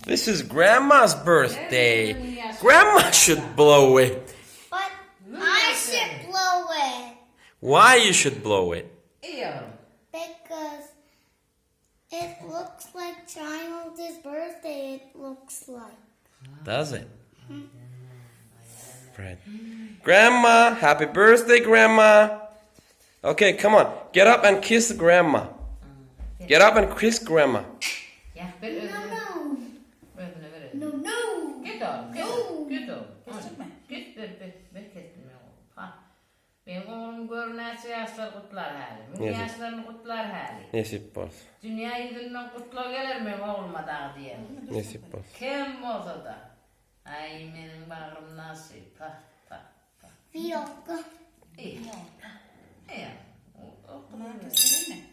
This is Grandma's birthday. Grandma should blow it. But I should blow it. Why you should blow it? Because it looks like child's birthday, it looks like. Does it? Fred. Grandma, happy birthday, Grandma. Okay, come on. Get up and kiss Grandma. Get up and kiss Grandma. No. No. Git oğlum. No. Git oğlum. Git ver kestirme oğlum. Benim oğlum görünesi yaşlar kutlar hali. Benim yaşlarını kutlar hali. Nasip olsun. Dünya yüzünden kutlu gelir benim oğluma da diye. Nasip olsun. Kim olsa da. Ay benim bağrım nasip. Bir dakika. İyi. İyi. Cumartesi değil mi?